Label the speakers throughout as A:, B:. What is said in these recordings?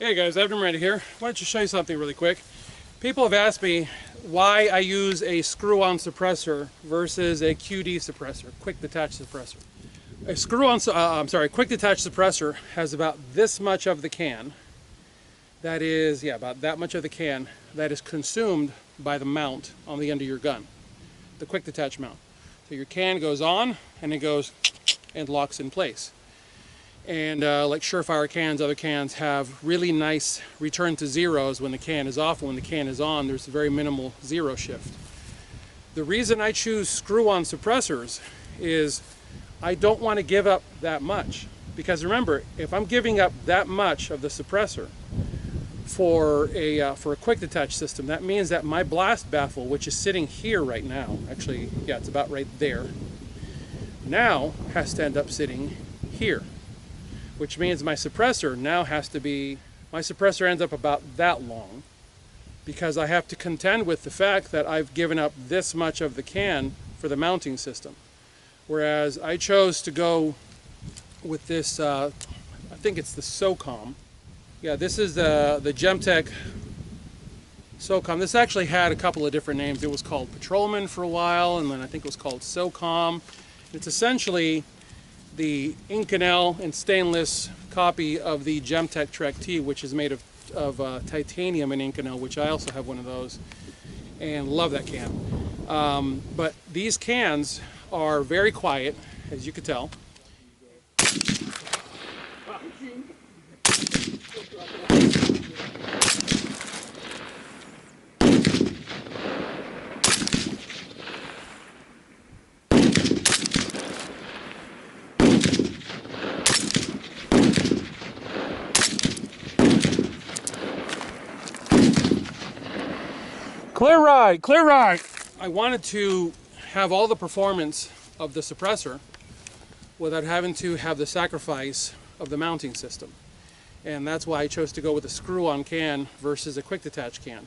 A: Hey guys, Abner Miranda here. Why don't you show you something really quick. People have asked me why I use a screw-on suppressor versus a QD suppressor, quick detach suppressor. A quick detach suppressor has about this much of the can. That is, about that much of the can that is consumed by the mount on the end of your gun, the quick detach mount. So your can goes on and it goes and locks in place. And like Surefire cans, other cans have really nice return to zeros when the can is off, and when the can is on, there's a very minimal zero shift. The reason I choose screw-on suppressors is I don't want to give up that much. Because remember, if I'm giving up that much of the suppressor for a quick detach system, that means that my blast baffle, which is sitting here right now, actually, yeah, it's about right there, now has to end up sitting here. Which means my suppressor now has to be, my suppressor ends up about that long, because I have to contend with the fact that I've given up this much of the can for the mounting system. Whereas I chose to go with this, I think it's the SOCOM. Yeah, this is the Gemtech SOCOM. This actually had a couple of different names. It was called Patrolman for a while, and then I think it was called SOCOM. It's essentially the Inconel and stainless copy of the Gemtech Trek T, which is made of titanium and Inconel, which I also have one of those, and love that can. But these cans are very quiet, as you can tell. Clear right, clear right. I wanted to have all the performance of the suppressor without having to have the sacrifice of the mounting system. And that's why I chose to go with a screw-on can versus a quick detach can.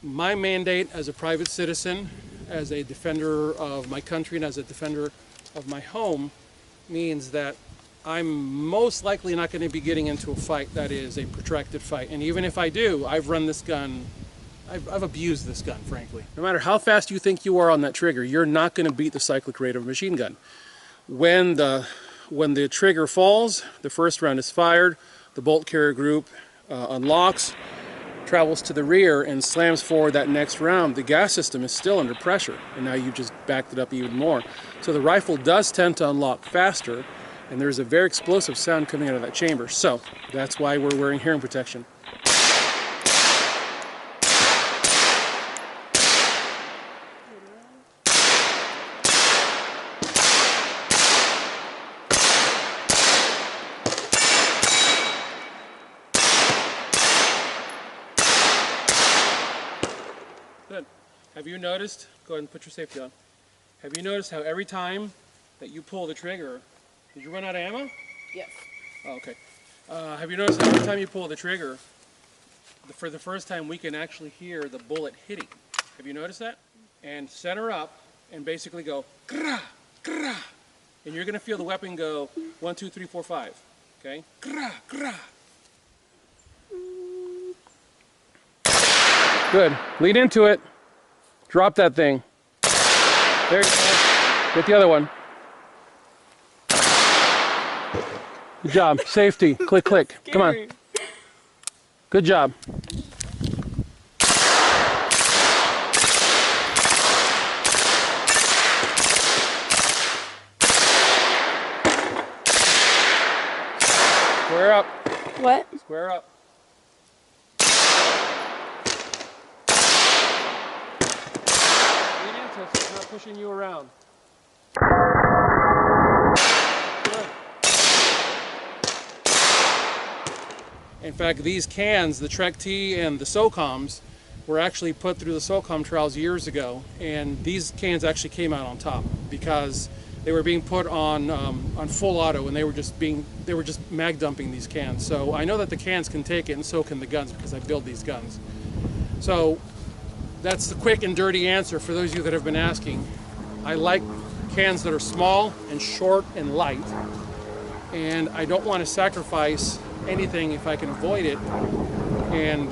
A: My mandate as a private citizen, as a defender of my country and as a defender of my home, means that I'm most likely not going to be getting into a fight that is a protracted fight. And even if I do, I've run this gun, I've abused this gun, frankly. No matter how fast you think you are on that trigger, you're not going to beat the cyclic rate of a machine gun. When the trigger falls, the first round is fired, the bolt carrier group unlocks, travels to the rear, and slams forward that next round. The gas system is still under pressure, and now you've just backed it up even more. So the rifle does tend to unlock faster, and there's a very explosive sound coming out of that chamber. So that's why we're wearing hearing protection. Good. Have you noticed, go ahead and put your safety on. Have you noticed how every time that you pull the trigger, did you run out of ammo?
B: Yes.
A: Oh, okay. Have you noticed how every time you pull the trigger, for the first time we can actually hear the bullet hitting? Have you noticed that? And center up and basically go, grah, grah. And you're going to feel the weapon go 1, 2, 3, 4, 5. Okay? Grah, grah. Good. Lead into it. Drop that thing. There you go. Get the other one. Good job. Safety. Click, click. Come on. Good job. Square up.
B: What?
A: Square up. So it's not pushing you around. Good. In fact, these cans, the Trek T and the SOCOMs, were actually put through the SOCOM trials years ago, and these cans actually came out on top because they were being put on full auto, and they were just mag dumping these cans. So I know that the cans can take it, and so can the guns, because I build these guns. So that's the quick and dirty answer for those of you that have been asking. I like cans that are small and short and light. and I don't want to sacrifice anything if I can avoid it. And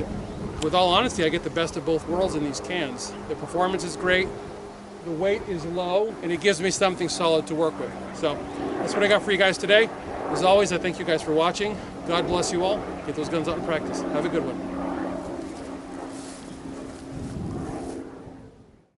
A: with all honesty, I get the best of both worlds in these cans. The performance is great, the weight is low, and it gives me something solid to work with. So that's what I got for you guys today. As always, I thank you guys for watching. God bless you all. Get those guns out in practice. Have a good one.